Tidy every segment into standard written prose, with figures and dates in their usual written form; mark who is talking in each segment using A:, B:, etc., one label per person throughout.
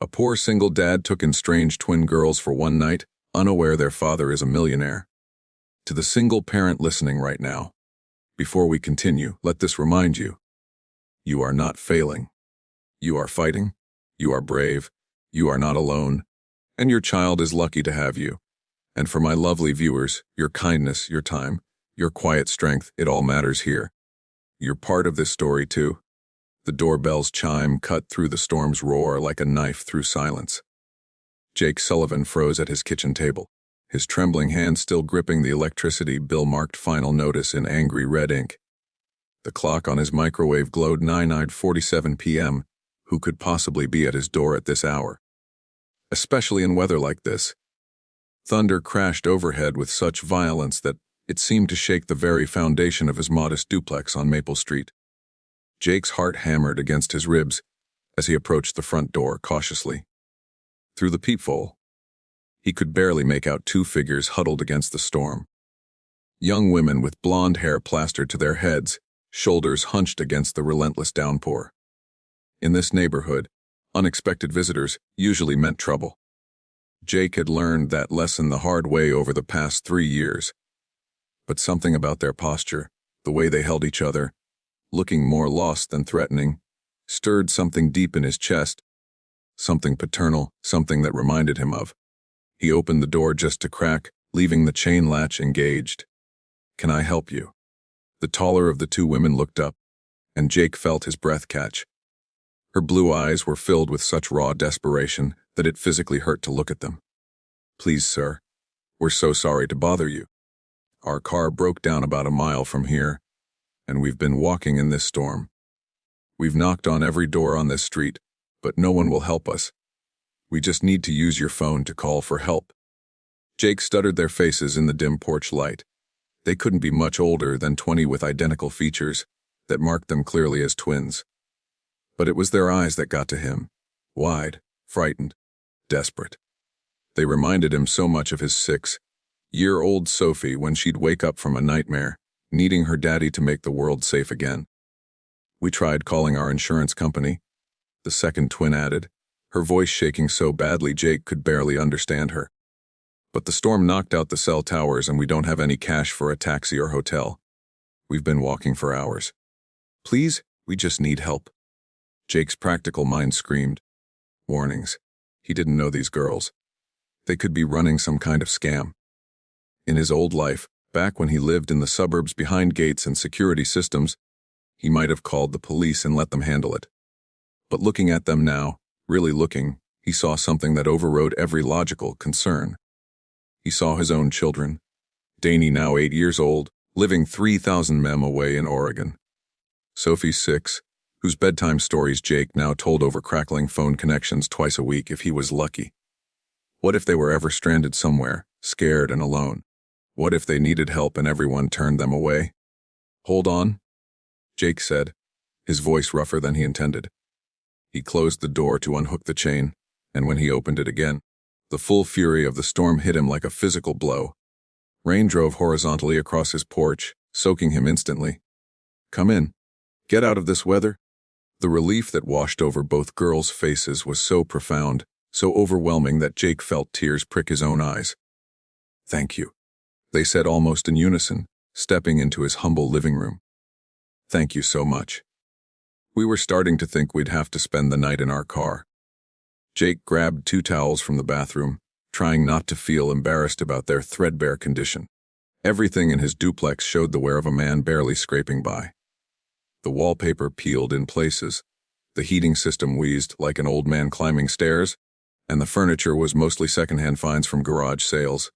A: A poor single dad took in strange twin girls for one night, unaware their father is a millionaire. To the single parent listening right now, before we continue, let this remind you. You are not failing. You are fighting. You are brave. You are not alone. And your child is lucky to have you. And for my lovely viewers, your kindness, your time, your quiet strength, it all matters here. You're part of this story too. The doorbell's chime cut through the storm's roar like a knife through silence. Jake Sullivan froze at his kitchen table, his trembling hand still gripping the electricity bill marked final notice in angry red ink. The clock on his microwave glowed 9:47 p.m. Who could possibly be at his door at this hour? Especially in weather like this. Thunder crashed overhead with such violence that it seemed to shake the very foundation of his modest duplex on Maple Street. Jake's heart hammered against his ribs as he approached the front door cautiously. Through the peephole, he could barely make out two figures huddled against the storm. Young women with blonde hair plastered to their heads, shoulders hunched against the relentless downpour. In this neighborhood, unexpected visitors usually meant trouble. Jake had learned that lesson the hard way over the past 3 years. But something about their posture, the way they held each other, looking more lost than threatening, stirred something deep in his chest, something paternal, something that reminded him of. He opened the door just to crack, leaving the chain latch engaged. "Can I help you?" The taller of the two women looked up, and Jake felt his breath catch. Her blue eyes were filled with such raw desperation that it physically hurt to look at them. "Please, sir, we're so sorry to bother you. Our car broke down about a mile from here, and we've been walking in this storm. We've knocked on every door on this street, but no one will help us. We just need to use your phone to call for help." Jake stuttered their faces in the dim porch light. They couldn't be much older than 20 with identical features that marked them clearly as twins. But it was their eyes that got to him, wide, frightened, desperate. They reminded him so much of his 6-year-old Sophie when she'd wake up from a nightmare, needing her daddy to make the world safe again. "We tried calling our insurance company," the second twin added, her voice shaking so badly Jake could barely understand her. "But the storm knocked out the cell towers and we don't have any cash for a taxi or hotel. We've been walking for hours. Please, we just need help." Jake's practical mind screamed. Warnings. He didn't know these girls. They could be running some kind of scam. In his old life, back when he lived in the suburbs behind gates and security systems, he might have called the police and let them handle it. But looking at them now, really looking, he saw something that overrode every logical concern. He saw his own children. Danny, now 8 years old, living 3,000 mem away in Oregon. Sophie, 6, whose bedtime stories Jake now told over crackling phone connections twice a week if he was lucky. What if they were ever stranded somewhere, scared and alone? What if they needed help and everyone turned them away? "Hold on," Jake said, his voice rougher than he intended. He closed the door to unhook the chain, and when he opened it again, the full fury of the storm hit him like a physical blow. Rain drove horizontally across his porch, soaking him instantly. "Come in. Get out of this weather." The relief that washed over both girls' faces was so profound, so overwhelming that Jake felt tears prick his own eyes. "Thank you," they said almost in unison, stepping into his humble living room. "Thank you so much. We were starting to think we'd have to spend the night in our car." Jake grabbed 2 towels from the bathroom, trying not to feel embarrassed about their threadbare condition. Everything in his duplex showed the wear of a man barely scraping by. The wallpaper peeled in places, the heating system wheezed like an old man climbing stairs, and the furniture was mostly secondhand finds from garage sales.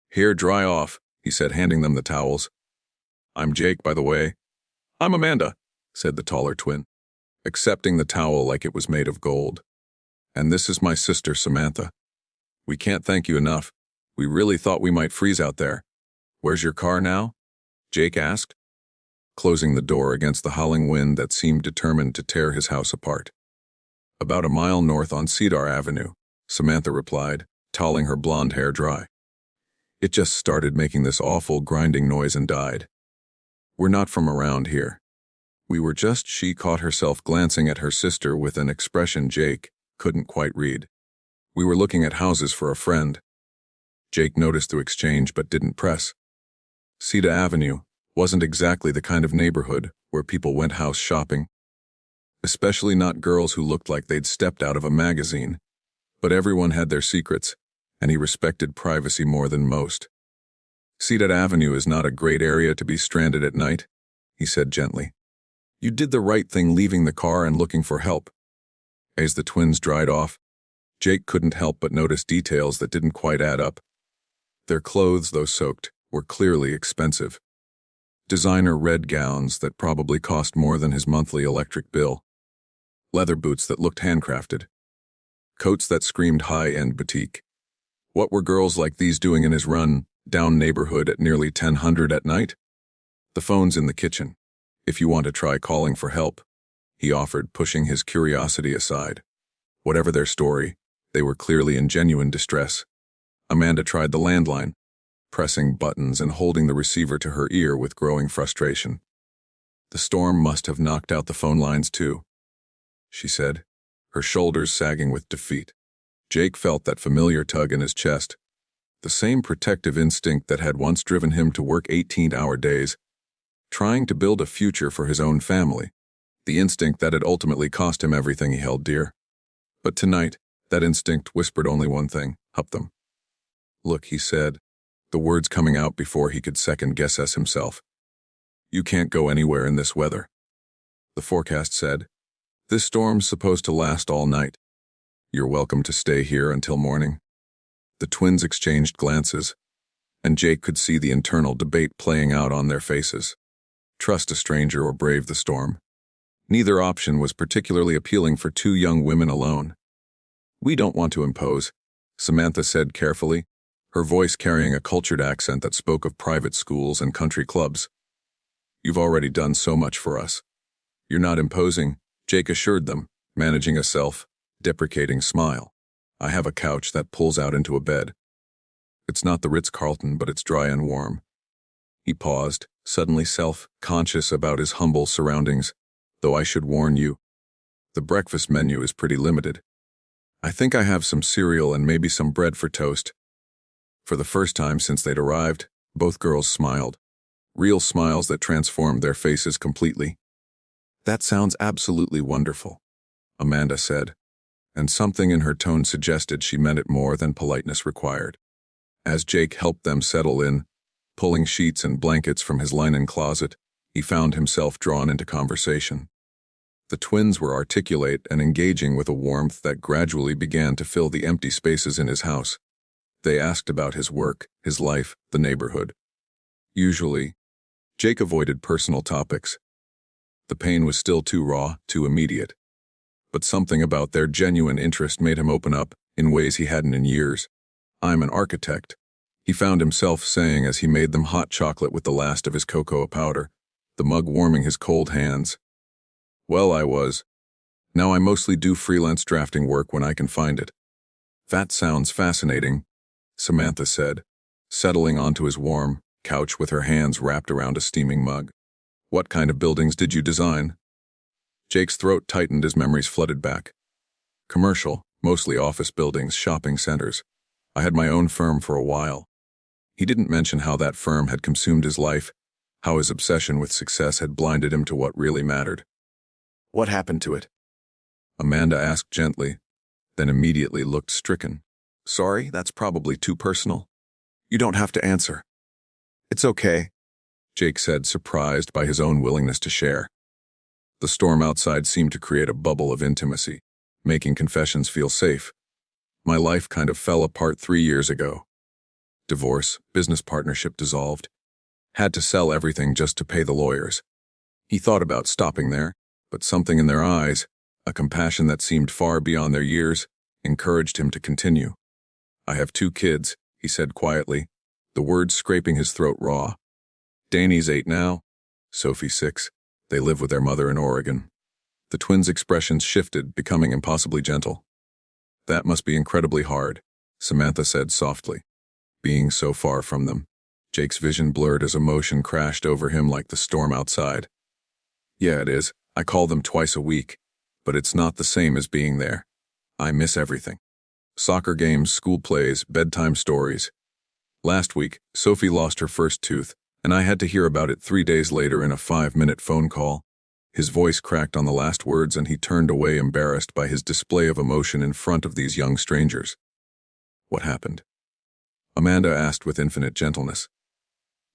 A: "Here, dry off," he said, handing them the towels. "I'm Jake, by the way." "I'm Amanda," said the taller twin, accepting the towel like it was made of gold. "And this is my sister, Samantha. We can't thank you enough. We really thought we might freeze out there." "Where's your car now?" Jake asked, closing the door against the howling wind that seemed determined to tear his house apart. "About a mile north on Cedar Avenue," Samantha replied, toweling her blonde hair dry. "It just started making this awful grinding noise and died. We're not from around here. We were just..." She caught herself glancing at her sister with an expression Jake couldn't quite read. We were looking at houses for a friend. Jake noticed the exchange but didn't press. Cedar Avenue wasn't exactly the kind of neighborhood where people went house shopping. Especially not girls who looked like they'd stepped out of a magazine. But everyone had their secrets, and he respected privacy more than most. Cedar Avenue is not a great area to be stranded at night, he said gently. You did the right thing leaving the car and looking for help. As the twins dried off, Jake couldn't help but notice details that didn't quite add up. Their clothes, though soaked, were clearly expensive. Designer red gowns that probably cost more than his monthly electric bill. Leather boots that looked handcrafted. Coats that screamed high-end boutique. What were girls like these doing in his run-down neighborhood at nearly 10:00 at night? The phone's in the kitchen. If you want to try calling for help, he offered, pushing his curiosity aside. Whatever their story, they were clearly in genuine distress. Amanda tried the landline, pressing buttons and holding the receiver to her ear with growing frustration. The storm must have knocked out the phone lines too, she said, her shoulders sagging with defeat. Jake felt that familiar tug in his chest, the same protective instinct that had once driven him to work 18-hour days, trying to build a future for his own family, the instinct that had ultimately cost him everything he held dear. But tonight, that instinct whispered only one thing: help them. Look, he said, the words coming out before he could second-guess himself. You can't go anywhere in this weather. The forecast said, this storm's supposed to last all night. You're welcome to stay here until morning. The twins exchanged glances, and Jake could see the internal debate playing out on their faces. Trust a stranger or brave the storm. Neither option was particularly appealing for two young women alone. We don't want to impose, Samantha said carefully, her voice carrying a cultured accent that spoke of private schools and country clubs. You've already done so much for us. You're not imposing, Jake assured them, managing a self-deprecating smile. I have a couch that pulls out into a bed. It's not the Ritz-Carlton, but it's dry and warm. He paused, suddenly self-conscious about his humble surroundings, though I should warn you, the breakfast menu is pretty limited. I think I have some cereal and maybe some bread for toast. For the first time since they'd arrived, both girls smiled. Real smiles that transformed their faces completely. That sounds absolutely wonderful, Amanda said, and something in her tone suggested she meant it more than politeness required. As Jake helped them settle in, pulling sheets and blankets from his linen closet, he found himself drawn into conversation. The twins were articulate and engaging with a warmth that gradually began to fill the empty spaces in his house. They asked about his work, his life, the neighborhood. Usually, Jake avoided personal topics. The pain was still too raw, too immediate. But something about their genuine interest made him open up in ways he hadn't in years. I'm an architect, he found himself saying as he made them hot chocolate with the last of his cocoa powder, the mug warming his cold hands. Well, I was. Now I mostly do freelance drafting work when I can find it. That sounds fascinating, Samantha said, settling onto his warm couch with her hands wrapped around a steaming mug. What kind of buildings did you design? Jake's throat tightened as memories flooded back. Commercial, mostly office buildings, shopping centers. I had my own firm for a while. He didn't mention how that firm had consumed his life, how his obsession with success had blinded him to what really mattered. What happened to it? Amanda asked gently, then immediately looked stricken. Sorry, that's probably too personal. You don't have to answer. It's okay, Jake said, surprised by his own willingness to share. The storm outside seemed to create a bubble of intimacy, making confessions feel safe. My life kind of fell apart 3 years ago. Divorce, business partnership dissolved. Had to sell everything just to pay the lawyers. He thought about stopping there, but something in their eyes, a compassion that seemed far beyond their years, encouraged him to continue. I have 2 kids, he said quietly, the words scraping his throat raw. Danny's 8 now, Sophie 6. They live with their mother in Oregon. The twins' expressions shifted, becoming impossibly gentle. That must be incredibly hard, Samantha said softly. Being so far from them. Jake's vision blurred as emotion crashed over him like the storm outside. Yeah, it is. I call them twice a week, but it's not the same as being there. I miss everything. Soccer games, school plays, bedtime stories. Last week, Sophie lost her first tooth, and I had to hear about it 3 days later in a 5-minute phone call. His voice cracked on the last words and he turned away embarrassed by his display of emotion in front of these young strangers. What happened? Amanda asked with infinite gentleness.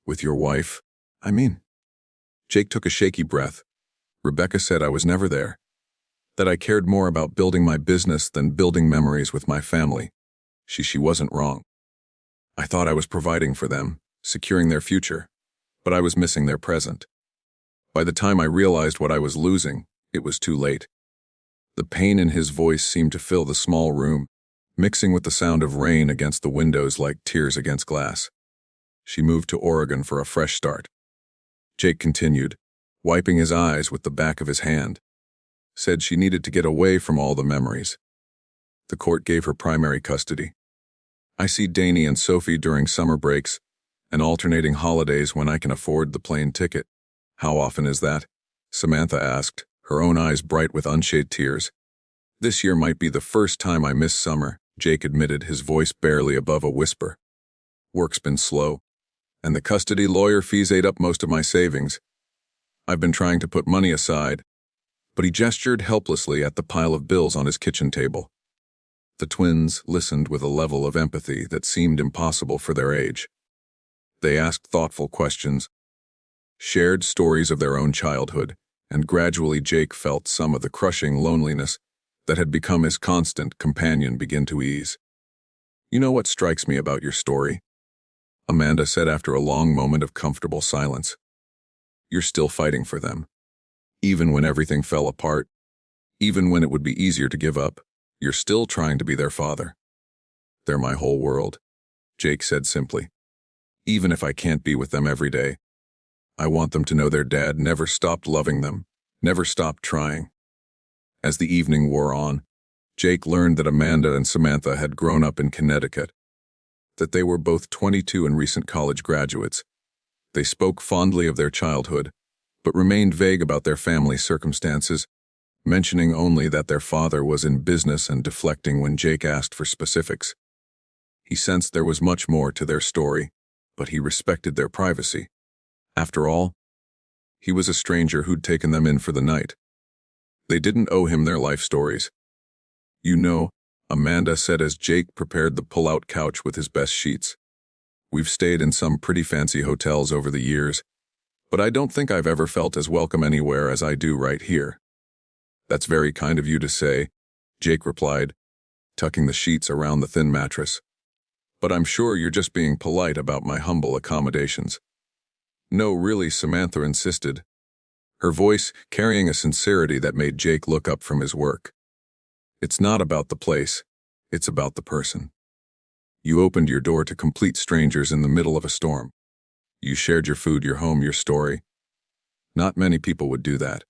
A: With your wife? I mean. Jake took a shaky breath. Rebecca said I was never there. That I cared more about building my business than building memories with my family. She wasn't wrong. I thought I was providing for them, securing their future, but I was missing their present. By the time I realized what I was losing, it was too late. The pain in his voice seemed to fill the small room, mixing with the sound of rain against the windows like tears against glass. She moved to Oregon for a fresh start. Jake continued, wiping his eyes with the back of his hand. Said she needed to get away from all the memories. The court gave her primary custody. I see Danny and Sophie during summer breaks and alternating holidays when I can afford the plane ticket. How often is that? Samantha asked, her own eyes bright with unshed tears. This year might be the first time I miss summer, Jake admitted, his voice barely above a whisper. Work's been slow, and the custody lawyer fees ate up most of my savings. I've been trying to put money aside, but he gestured helplessly at the pile of bills on his kitchen table. The twins listened with a level of empathy that seemed impossible for their age. They asked thoughtful questions, shared stories of their own childhood, and gradually Jake felt some of the crushing loneliness that had become his constant companion begin to ease. You know what strikes me about your story? Amanda said after a long moment of comfortable silence. You're still fighting for them. Even when everything fell apart, even when it would be easier to give up, you're still trying to be their father. They're my whole world, Jake said simply. Even if I can't be with them every day, I want them to know their dad never stopped loving them, never stopped trying. As the evening wore on, Jake learned that Amanda and Samantha had grown up in Connecticut, that they were both 22 and recent college graduates. They spoke fondly of their childhood, but remained vague about their family circumstances, mentioning only that their father was in business and deflecting when Jake asked for specifics. He sensed there was much more to their story, but he respected their privacy. After all, he was a stranger who'd taken them in for the night. They didn't owe him their life stories. You know, Amanda said as Jake prepared the pull-out couch with his best sheets. We've stayed in some pretty fancy hotels over the years, but I don't think I've ever felt as welcome anywhere as I do right here. That's very kind of you to say, Jake replied, tucking the sheets around the thin mattress. But I'm sure you're just being polite about my humble accommodations. No, really, Samantha insisted, her voice carrying a sincerity that made Jake look up from his work. It's not about the place, it's about the person. You opened your door to complete strangers in the middle of a storm. You shared your food, your home, your story. Not many people would do that.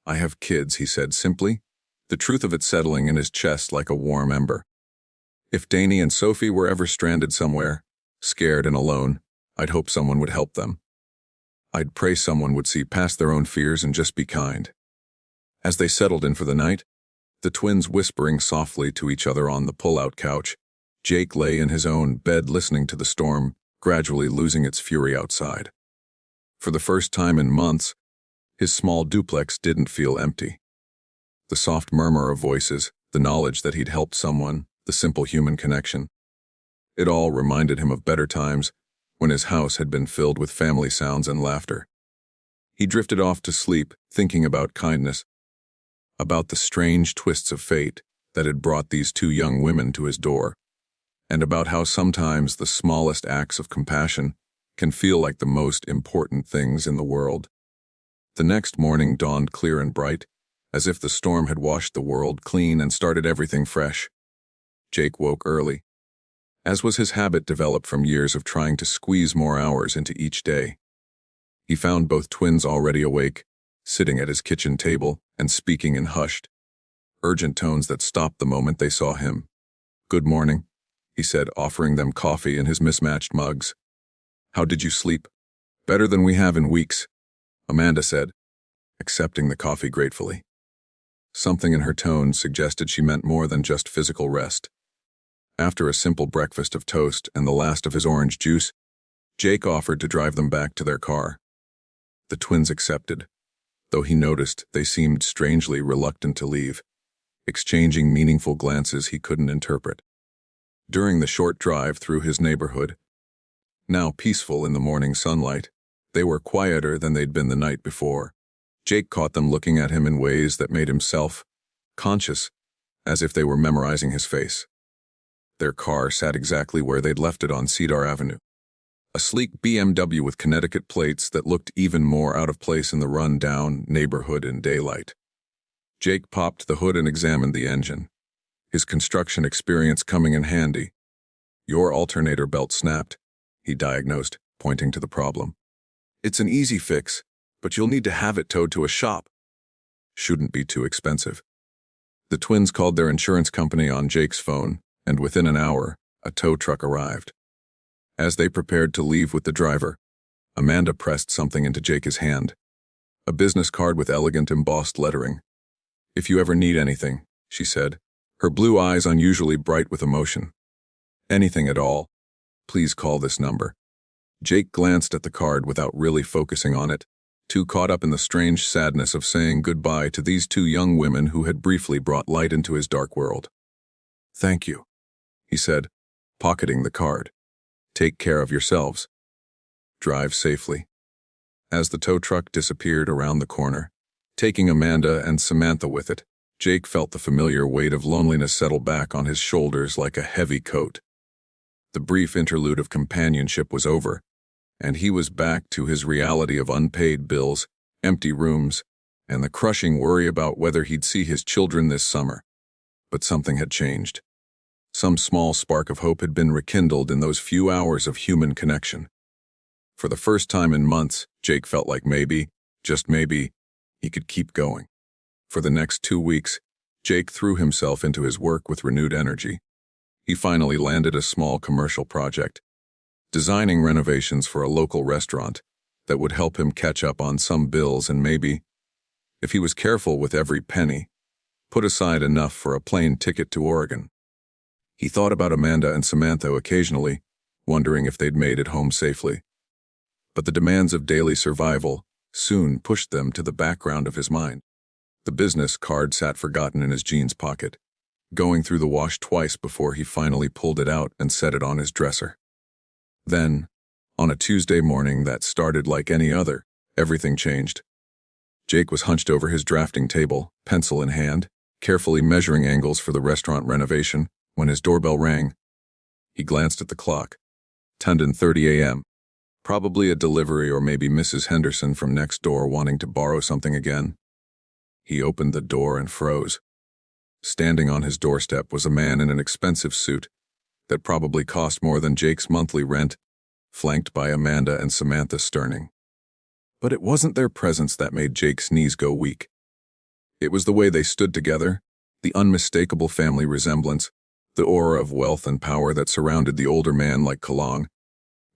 A: I have kids, he said simply, the truth of it settling in his chest like a warm ember. If Danny and Sophie were ever stranded somewhere, scared and alone, I'd hope someone would help them. I'd pray someone would see past their own fears and just be kind. As they settled in for the night, the twins whispering softly to each other on the pull-out couch, Jake lay in his own bed listening to the storm, gradually losing its fury outside. For the first time in months, his small duplex didn't feel empty. The soft murmur of voices, the knowledge that he'd helped someone, the simple human connection. It all reminded him of better times, when his house had been filled with family sounds and laughter. He drifted off to sleep, thinking about kindness, about the strange twists of fate that had brought these two young women to his door, and about how sometimes the smallest acts of compassion can feel like the most important things in the world. The next morning dawned clear and bright, as if the storm had washed the world clean and started everything fresh. Jake woke early, as was his habit developed from years of trying to squeeze more hours into each day. He found both twins already awake, sitting at his kitchen table and speaking in hushed, urgent tones that stopped the moment they saw him. "Good morning," he said, offering them coffee in his mismatched mugs. "How did you sleep?" "Better than we have in weeks," Amanda said, accepting the coffee gratefully. Something in her tone suggested she meant more than just physical rest. After a simple breakfast of toast and the last of his orange juice, Jake offered to drive them back to their car. The twins accepted, though he noticed they seemed strangely reluctant to leave, exchanging meaningful glances he couldn't interpret. During the short drive through his neighborhood, now peaceful in the morning sunlight, they were quieter than they'd been the night before. Jake caught them looking at him in ways that made him self-conscious, as if they were memorizing his face. Their car sat exactly where they'd left it on Cedar Avenue. A sleek BMW with Connecticut plates that looked even more out of place in the run-down neighborhood in daylight. Jake popped the hood and examined the engine, his construction experience coming in handy. "Your alternator belt snapped," he diagnosed, pointing to the problem. "It's an easy fix, but you'll need to have it towed to a shop. Shouldn't be too expensive." The twins called their insurance company on Jake's phone, and within an hour, a tow truck arrived. As they prepared to leave with the driver, Amanda pressed something into Jake's hand. A business card with elegant embossed lettering. "If you ever need anything," she said, her blue eyes unusually bright with emotion. "Anything at all, please call this number." Jake glanced at the card without really focusing on it, too caught up in the strange sadness of saying goodbye to these two young women who had briefly brought light into his dark world. "Thank you," he said, pocketing the card. "Take care of yourselves. Drive safely." As the tow truck disappeared around the corner, taking Amanda and Samantha with it, Jake felt the familiar weight of loneliness settle back on his shoulders like a heavy coat. The brief interlude of companionship was over, and he was back to his reality of unpaid bills, empty rooms, and the crushing worry about whether he'd see his children this summer. But something had changed. Some small spark of hope had been rekindled in those few hours of human connection. For the first time in months, Jake felt like maybe, just maybe, he could keep going. For the next 2 weeks, Jake threw himself into his work with renewed energy. He finally landed a small commercial project, designing renovations for a local restaurant that would help him catch up on some bills and maybe, if he was careful with every penny, put aside enough for a plane ticket to Oregon. He thought about Amanda and Samantha occasionally, wondering if they'd made it home safely. But the demands of daily survival soon pushed them to the background of his mind. The business card sat forgotten in his jeans pocket, going through the wash twice before he finally pulled it out and set it on his dresser. Then, on a Tuesday morning that started like any other, everything changed. Jake was hunched over his drafting table, pencil in hand, carefully measuring angles for the restaurant renovation, when his doorbell rang. He glanced at the clock. 10:30 a.m. Probably a delivery or maybe Mrs. Henderson from next door wanting to borrow something again. He opened the door and froze. Standing on his doorstep was a man in an expensive suit that probably cost more than Jake's monthly rent, flanked by Amanda and Samantha Sterning. But it wasn't their presence that made Jake's knees go weak. It was the way they stood together, the unmistakable family resemblance, the aura of wealth and power that surrounded the older man like Kalong.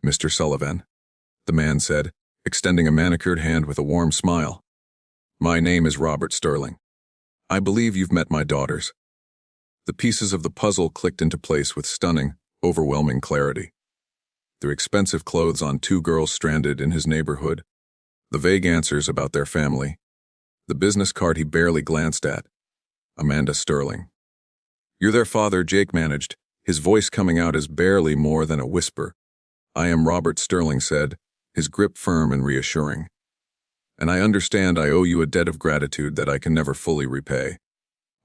A: "Mr. Sullivan," the man said, extending a manicured hand with a warm smile. "My name is Robert Sterling. I believe you've met my daughters." The pieces of the puzzle clicked into place with stunning, overwhelming clarity. Their expensive clothes on 2 girls stranded in his neighborhood, the vague answers about their family, the business card he barely glanced at. Amanda Sterling. "You're their father," Jake managed, his voice coming out as barely more than a whisper. "I am Robert Sterling," said, his grip firm and reassuring. "And I understand I owe you a debt of gratitude that I can never fully repay."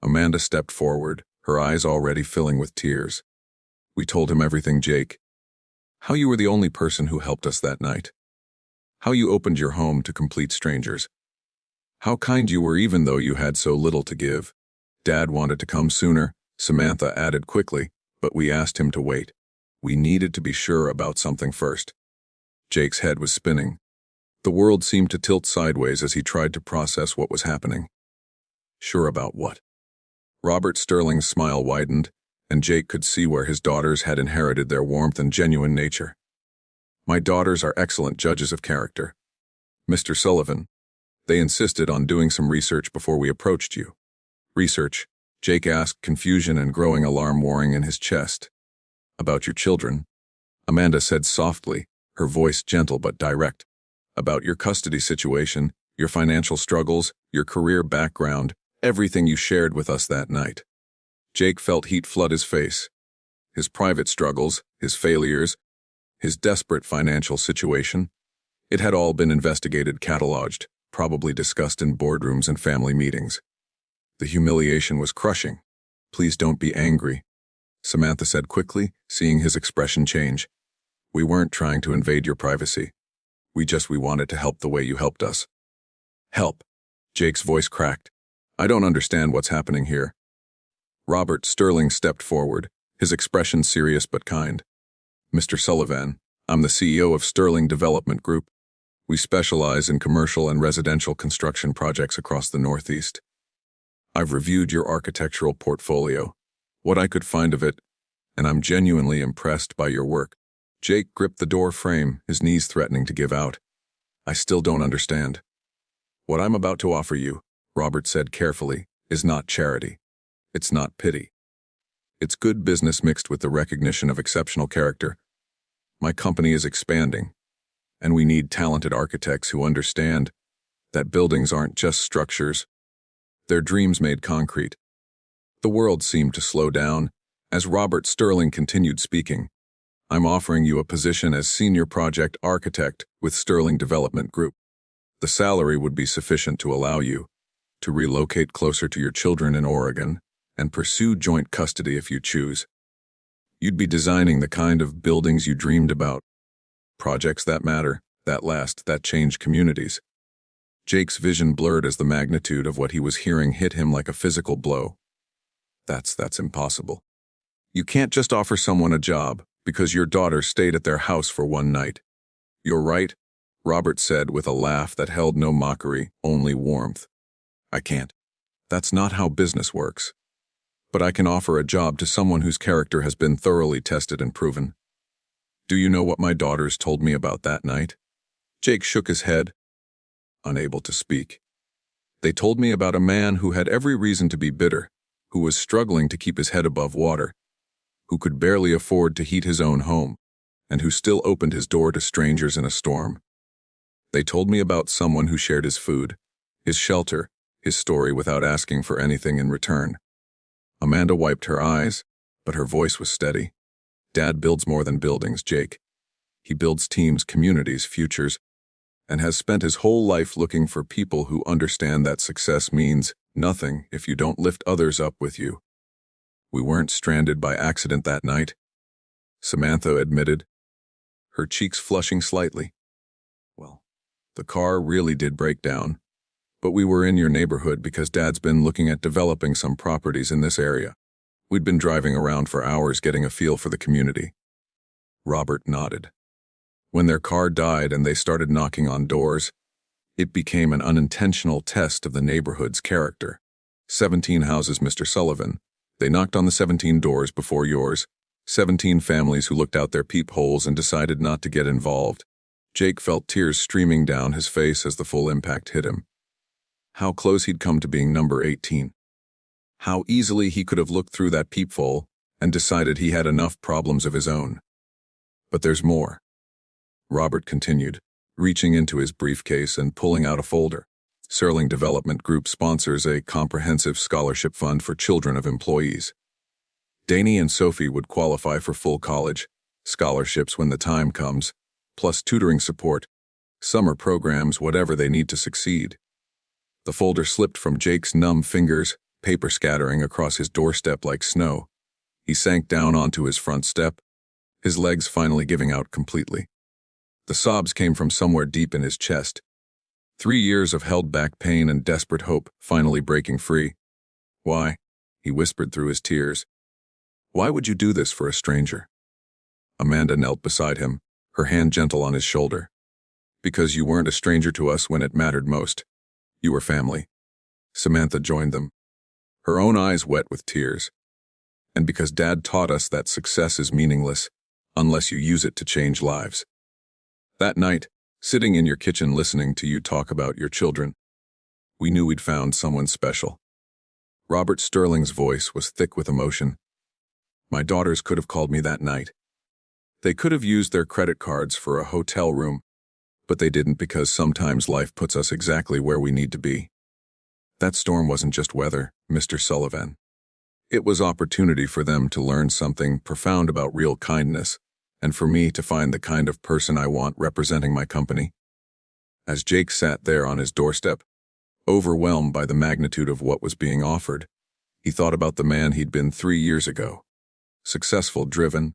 A: Amanda stepped forward, her eyes already filling with tears. "We told him everything, Jake. How you were the only person who helped us that night. How you opened your home to complete strangers. How kind you were even though you had so little to give. Dad wanted to come sooner," Samantha added quickly, "but we asked him to wait. We needed to be sure about something first." Jake's head was spinning. The world seemed to tilt sideways as he tried to process what was happening. Sure about what? Robert Sterling's smile widened, and Jake could see where his daughters had inherited their warmth and genuine nature. "My daughters are excellent judges of character. Mr. Sullivan, they insisted on doing some research before we approached you. Research, Jake asked, confusion and growing alarm warring in his chest. About your children, Amanda said softly, her voice gentle but direct. About your custody situation, your financial struggles, your career background, everything you shared with us that night. Jake felt heat flood his face. His private struggles, his failures, his desperate financial situation. It had all been investigated, cataloged, probably discussed in boardrooms and family meetings. The humiliation was crushing. Please don't be angry, Samantha said quickly, seeing his expression change. We weren't trying to invade your privacy. We wanted to help the way you helped us. Help. Jake's voice cracked. I don't understand what's happening here. Robert Sterling stepped forward, his expression serious but kind. Mr. Sullivan, I'm the CEO of Sterling Development Group. We specialize in commercial and residential construction projects across the Northeast. I've reviewed your architectural portfolio, what I could find of it, and I'm genuinely impressed by your work. Jake gripped the door frame, his knees threatening to give out. I still don't understand. What I'm about to offer you, Robert said carefully, is not charity. It's not pity. It's good business mixed with the recognition of exceptional character. My company is expanding, and we need talented architects who understand that buildings aren't just structures. They're dreams made concrete. The world seemed to slow down as Robert Sterling continued speaking. I'm offering you a position as senior project architect with Sterling Development Group. The salary would be sufficient to allow you to relocate closer to your children in Oregon and pursue joint custody if you choose. You'd be designing the kind of buildings you dreamed about. Projects that matter, that last, that change communities. Jake's vision blurred as the magnitude of what he was hearing hit him like a physical blow. That's impossible. You can't just offer someone a job because your daughter stayed at their house for one night. You're right, Robert said with a laugh that held no mockery, only warmth. I can't. That's not how business works. But I can offer a job to someone whose character has been thoroughly tested and proven. Do you know what my daughters told me about that night? Jake shook his head, unable to speak. They told me about a man who had every reason to be bitter, who was struggling to keep his head above water, who could barely afford to heat his own home, and who still opened his door to strangers in a storm. They told me about someone who shared his food, his shelter, his story without asking for anything in return. Amanda wiped her eyes, but her voice was steady. Dad builds more than buildings, Jake. He builds teams, communities, futures, and has spent his whole life looking for people who understand that success means nothing if you don't lift others up with you. We weren't stranded by accident that night, Samantha admitted, her cheeks flushing slightly. Well, the car really did break down, but we were in your neighborhood because Dad's been looking at developing some properties in this area. We'd been driving around for hours getting a feel for the community. Robert nodded. When their car died and they started knocking on doors, it became an unintentional test of the neighborhood's character. 17 houses, Mr. Sullivan. They knocked on the 17 doors before yours. 17 families who looked out their peepholes and decided not to get involved. Jake felt tears streaming down his face as the full impact hit him. How close he'd come to being number 18. How easily he could have looked through that peephole and decided he had enough problems of his own. But there's more, Robert continued, reaching into his briefcase and pulling out a folder. Sterling Development Group sponsors a comprehensive scholarship fund for children of employees. Danny and Sophie would qualify for full college, scholarships when the time comes, plus tutoring support, summer programs, whatever they need to succeed. The folder slipped from Jake's numb fingers, paper scattering across his doorstep like snow. He sank down onto his front step, his legs finally giving out completely. The sobs came from somewhere deep in his chest. 3 years of held-back pain and desperate hope finally breaking free. Why? He whispered through his tears. Why would you do this for a stranger? Amanda knelt beside him, her hand gentle on his shoulder. Because you weren't a stranger to us when it mattered most. You were family. Samantha joined them, her own eyes wet with tears. And because Dad taught us that success is meaningless unless you use it to change lives. That night, sitting in your kitchen listening to you talk about your children, we knew we'd found someone special. Robert Sterling's voice was thick with emotion. My daughters could have called me that night. They could have used their credit cards for a hotel room, but they didn't because sometimes life puts us exactly where we need to be. That storm wasn't just weather, Mr. Sullivan. It was opportunity for them to learn something profound about real kindness, and for me to find the kind of person I want representing my company. As Jake sat there on his doorstep, overwhelmed by the magnitude of what was being offered, he thought about the man he'd been 3 years ago. Successful, driven,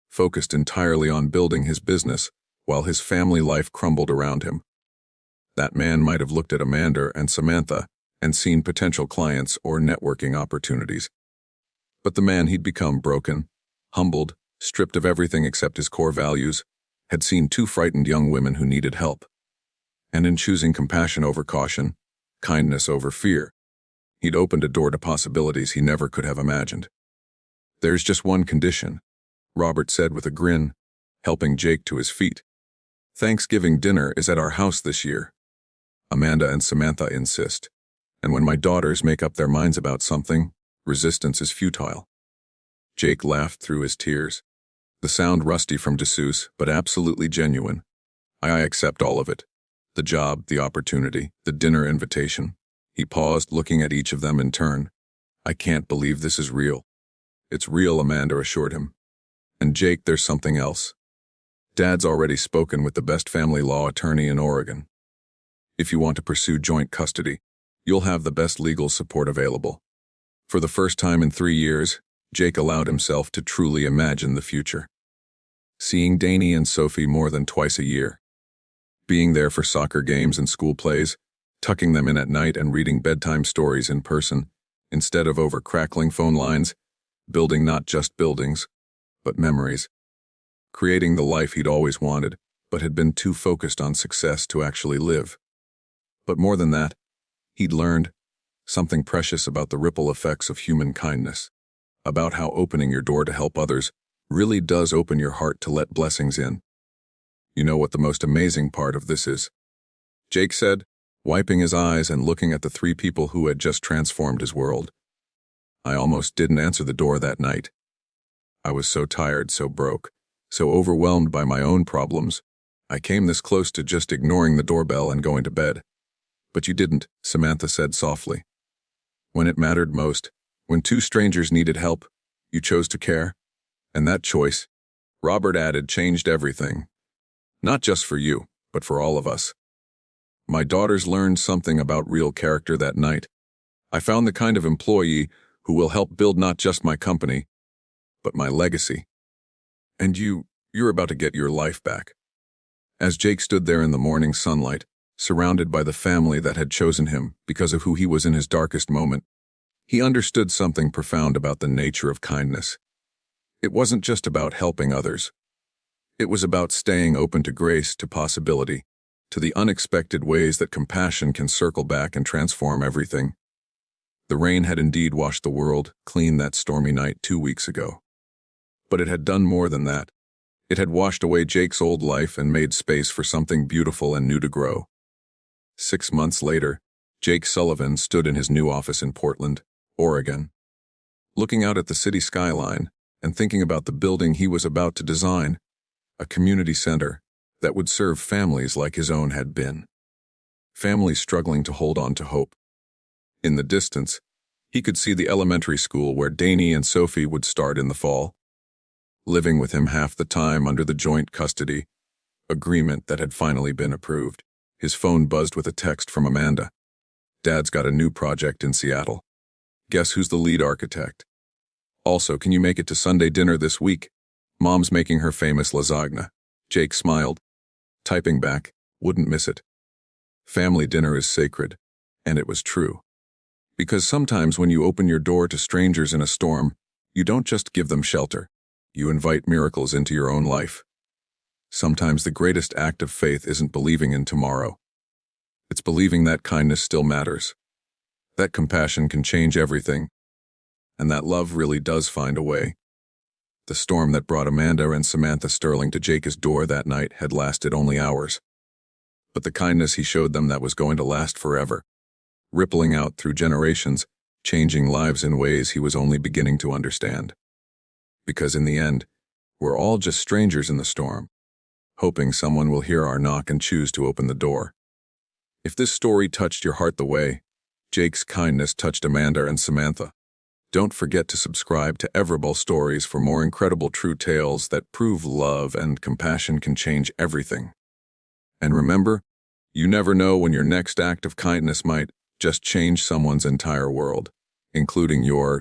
A: focused entirely on building his business while his family life crumbled around him. That man might have looked at Amanda and Samantha and seen potential clients or networking opportunities. But the man he'd become, broken, humbled, stripped of everything except his core values, had seen 2 frightened young women who needed help. And in choosing compassion over caution, kindness over fear, he'd opened a door to possibilities he never could have imagined. "There's just one condition," Robert said with a grin, helping Jake to his feet. "Thanksgiving dinner is at our house this year. Amanda and Samantha insist, and when my daughters make up their minds about something, resistance is futile." Jake laughed through his tears, the sound rusty from Dessous, but absolutely genuine. I accept all of it. The job, the opportunity, the dinner invitation." He paused, looking at each of them in turn. "I can't believe this is real." "It's real," Amanda assured him. "And Jake, there's something else. Dad's already spoken with the best family law attorney in Oregon. If you want to pursue joint custody, you'll have the best legal support available." For the first time in 3 years, Jake allowed himself to truly imagine the future. Seeing Danny and Sophie more than twice a year. Being there for soccer games and school plays, tucking them in at night and reading bedtime stories in person, instead of over crackling phone lines, building not just buildings, but memories. Creating the life he'd always wanted, but had been too focused on success to actually live. But more than that, he'd learned something precious about the ripple effects of human kindness, about how opening your door to help others really does open your heart to let blessings in. "You know what the most amazing part of this is?" Jake said, wiping his eyes and looking at the 3 people who had just transformed his world. "I almost didn't answer the door that night. I was so tired, so broke, so overwhelmed by my own problems. I came this close to just ignoring the doorbell and going to bed." "But you didn't," Samantha said softly. "When it mattered most, when 2 strangers needed help, you chose to care. And that choice," Robert added, "changed everything. Not just for you, but for all of us. My daughters learned something about real character that night. I found the kind of employee who will help build not just my company, but my legacy. And you're about to get your life back." As Jake stood there in the morning sunlight, surrounded by the family that had chosen him because of who he was in his darkest moment, he understood something profound about the nature of kindness. It wasn't just about helping others. It was about staying open to grace, to possibility, to the unexpected ways that compassion can circle back and transform everything. The rain had indeed washed the world clean that stormy night 2 weeks ago. But it had done more than that. It had washed away Jake's old life and made space for something beautiful and new to grow. 6 months later, Jake Sullivan stood in his new office in Portland, Oregon, looking out at the city skyline and thinking about the building he was about to design, a community center that would serve families like his own had been. Families struggling to hold on to hope. In the distance, he could see the elementary school where Danny and Sophie would start in the fall, living with him half the time under the joint custody agreement that had finally been approved. His phone buzzed with a text from Amanda. "Dad's got a new project in Seattle. Guess who's the lead architect? Also, can you make it to Sunday dinner this week? Mom's making her famous lasagna." Jake smiled, typing back, "Wouldn't miss it." Family dinner is sacred, and it was true. Because sometimes when you open your door to strangers in a storm, you don't just give them shelter. You invite miracles into your own life. Sometimes the greatest act of faith isn't believing in tomorrow. It's believing that kindness still matters, that compassion can change everything, and that love really does find a way. The storm that brought Amanda and Samantha Sterling to Jake's door that night had lasted only hours. But the kindness he showed them that was going to last forever, rippling out through generations, changing lives in ways he was only beginning to understand. Because in the end, we're all just strangers in the storm, hoping someone will hear our knock and choose to open the door. If this story touched your heart the way Jake's kindness touched Amanda and Samantha, don't forget to subscribe to Everable Stories for more incredible true tales that prove love and compassion can change everything. And remember, you never know when your next act of kindness might just change someone's entire world, including your